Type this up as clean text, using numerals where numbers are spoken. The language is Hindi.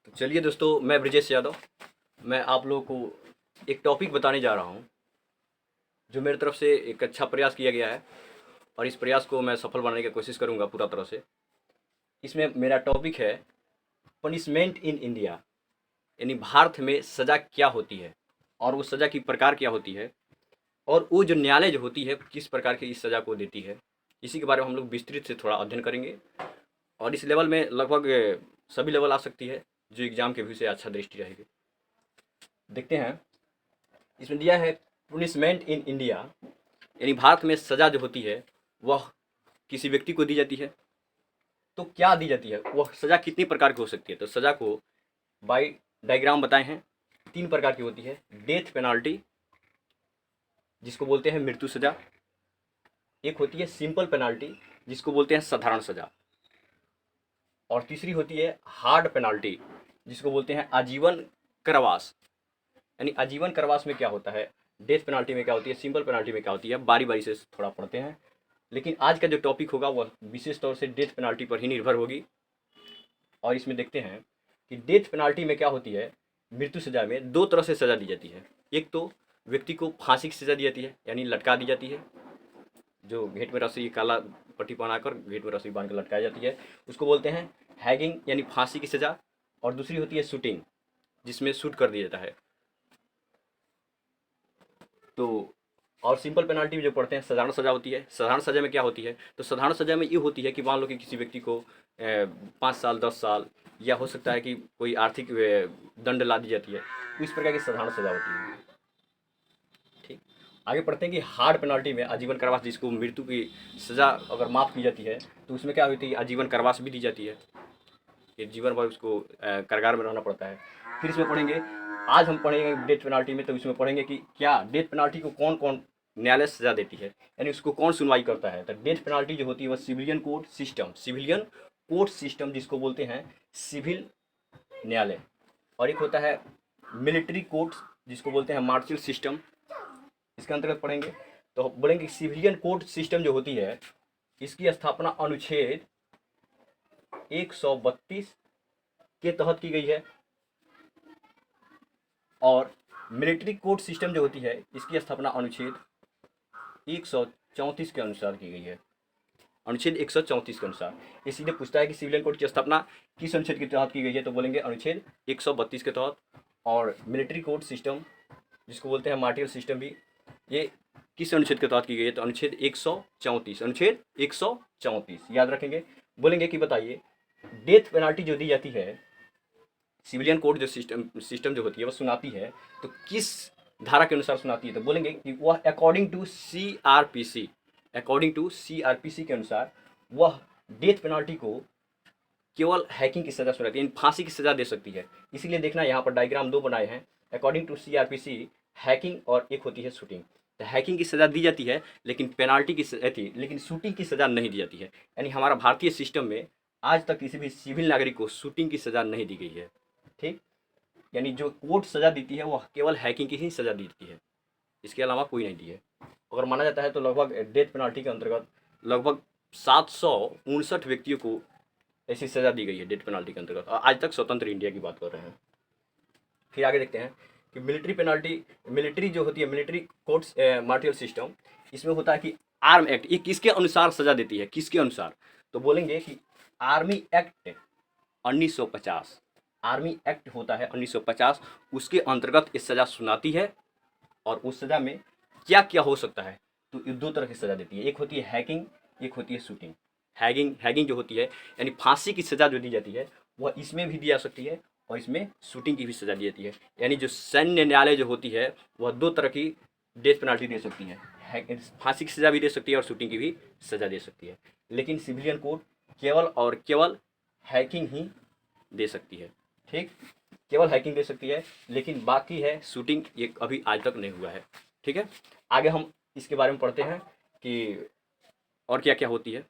तो चलिए दोस्तों, मैं ब्रिजेश यादव। मैं आप लोगों को एक टॉपिक बताने जा रहा हूँ जो मेरी तरफ से एक अच्छा प्रयास किया गया है और इस प्रयास को मैं सफल बनाने की कोशिश करूँगा पूरा तरह से। इसमें मेरा टॉपिक है पनिशमेंट इन इंडिया, यानी भारत में सज़ा क्या होती है और वो सज़ा की प्रकार क्या होती है और वो जो न्यायालय जो होती है किस प्रकार की इस सज़ा को देती है। इसी के बारे में हम लोग विस्तृत से थोड़ा अध्ययन करेंगे और इस लेवल में लगभग सभी लेवल आ सकती है जो एग्जाम के व्यू से अच्छा दृष्टि रहेगी। देखते हैं, इसमें दिया है पुनिशमेंट इन इंडिया, यानी भारत में सज़ा जो होती है वह किसी व्यक्ति को दी जाती है। तो क्या दी जाती है, वह सज़ा कितनी प्रकार की हो सकती है। तो सज़ा को बाई डायग्राम बताए हैं, 3 प्रकार की होती है। डेथ पेनाल्टी जिसको बोलते हैं मृत्यु सज़ा, एक होती है सिंपल पेनाल्टी जिसको बोलते हैं साधारण सज़ा, और तीसरी होती है हार्ड पेनाल्टी जिसको बोलते हैं आजीवन कारावास। यानी आजीवन कारावास में क्या होता है, डेथ पेनाल्टी में क्या होती है, सिंपल पेनाल्टी में क्या होती है, बारी बारी से थोड़ा पढ़ते हैं। लेकिन आज का जो टॉपिक होगा वह विशेष तौर से डेथ पेनाल्टी पर ही निर्भर होगी। और इसमें देखते हैं कि डेथ पेनाल्टी में क्या होती है, मृत्यु सज़ा में 2 तरह से सज़ा दी जाती है। एक तो व्यक्ति को फांसी की सज़ा दी जाती है, यानी लटका दी जाती है, जो घेट में रस्सी काला पट्टी पहनाकर घेट में रस्सी बांध कर लटकाई जाती है, उसको बोलते हैं हैगिंग यानी फांसी की सज़ा। और दूसरी होती है शूटिंग, जिसमें शूट कर दिया जाता है। तो और सिंपल पेनाल्टी में जो पढ़ते हैं साधारण सज़ा होती है। साधारण सज़ा में क्या होती है, तो साधारण सज़ा में ये होती है कि मान लो कि किसी व्यक्ति को 5 साल 10 साल या हो सकता है कि कोई आर्थिक दंड ला दी जाती है। तो इस प्रकार की साधारण सज़ा होती है। ठीक, आगे पढ़ते हैं कि हार्ड पेनाल्टी में आजीवन कारावास, जिसको मृत्यु की सज़ा अगर माफ़ की जाती है तो उसमें क्या होती है, आजीवन कारावास भी दी जाती है, कि जीवन भर उसको कारागार में रहना पड़ता है। फिर इसमें पढ़ेंगे, आज हम पढ़ेंगे डेथ पेनाल्टी में, तो इसमें पढ़ेंगे कि क्या डेथ पेनाल्टी को कौन कौन न्यायालय सजा देती है, यानी उसको कौन सुनवाई करता है। तो डेथ पेनाल्टी जो होती है वह सिविलियन कोर्ट सिस्टम जिसको बोलते हैं सिविल न्यायालय, और एक होता है मिलिट्री कोर्ट जिसको बोलते हैं मार्शल सिस्टम, इसके अंतर्गत पढ़ेंगे। तो बोलेंगे सिविलियन कोर्ट सिस्टम जो होती है इसकी स्थापना अनुच्छेद 132 के तहत की गई है, और मिलिट्री कोर्ट सिस्टम जो होती है इसकी स्थापना अनुच्छेद 134 के अनुसार की गई है। अनुच्छेद 134 के अनुसार ये सीधे पूछता है कि सिविलियन कोर्ट की स्थापना किस अनुच्छेद के तहत की गई है, तो बोलेंगे अनुच्छेद 132 के तहत। और मिलिट्री कोर्ट सिस्टम जिसको बोलते हैं मार्टियल सिस्टम भी, ये किस अनुच्छेद के तहत की गई है, तो अनुच्छेद 134, अनुच्छेद 134 याद रखेंगे। बोलेंगे कि बताइए डेथ पेनाल्टी जो दी जाती है, सिविलियन कोर्ट जो सिस्टम जो होती है वह सुनाती है, तो किस धारा के अनुसार सुनाती है, तो बोलेंगे कि वह अकॉर्डिंग टू सीआरपीसी के अनुसार वह डेथ पेनाल्टी को केवल हैकिंग की सज़ा सुनाती है, फांसी की सज़ा दे सकती है। इसीलिए देखना यहाँ पर डायग्राम 2 बनाए हैं, अकॉर्डिंग टू सीआरपीसी हैकिंग और एक होती है शूटिंग। तो हैकिंग की सज़ा दी जाती है लेकिन पेनाल्टी की थी, लेकिन शूटिंग की सज़ा नहीं दी जाती है। यानी हमारा भारतीय सिस्टम में आज तक किसी भी सिविल नागरिक को शूटिंग की सज़ा नहीं दी गई है। ठीक, यानी जो कोर्ट सज़ा देती है वह केवल हैकिंग की ही सज़ा देती है, इसके अलावा कोई नहीं दी है। अगर माना जाता है तो लगभग डेथ पेनाल्टी के अंतर्गत लगभग 759 व्यक्तियों को ऐसी सज़ा दी गई है डेथ पेनाल्टी के अंतर्गत, और आज तक स्वतंत्र इंडिया की बात कर रहे हैं। फिर आगे देखते हैं कि मिलिट्री जो होती है मिलिट्री कोर्ट्स मार्टियल सिस्टम, इसमें होता है कि आर्म एक्ट, ये किसके अनुसार सज़ा देती है, किसके अनुसार, तो बोलेंगे कि आर्मी एक्ट 1950, आर्मी एक्ट होता है 1950, उसके अंतर्गत ये सज़ा सुनाती है। और उस सज़ा में क्या क्या हो सकता है, तो ये 2 तरह की सज़ा देती है, एक होती है हैकिंग, एक होती है शूटिंग। हैगिंग जो होती है यानी फांसी की सज़ा जो दी जाती है वह इसमें भी दी जा सकती है और इसमें शूटिंग की भी सज़ा दी जाती है। यानी जो सैन्य न्यायालय जो होती है वह 2 तरह की डेथ पेनाल्टी दे सकती है, फांसी की सज़ा भी दे सकती है और शूटिंग की भी सज़ा दे सकती है। लेकिन सिविलियन कोर्ट केवल और केवल हैकिंग ही दे सकती है। ठीक, केवल हैकिंग दे सकती है, लेकिन बाकी है शूटिंग, ये अभी आज तक नहीं हुआ है। ठीक है, आगे हम इसके बारे में पढ़ते हैं कि और क्या क्या होती है।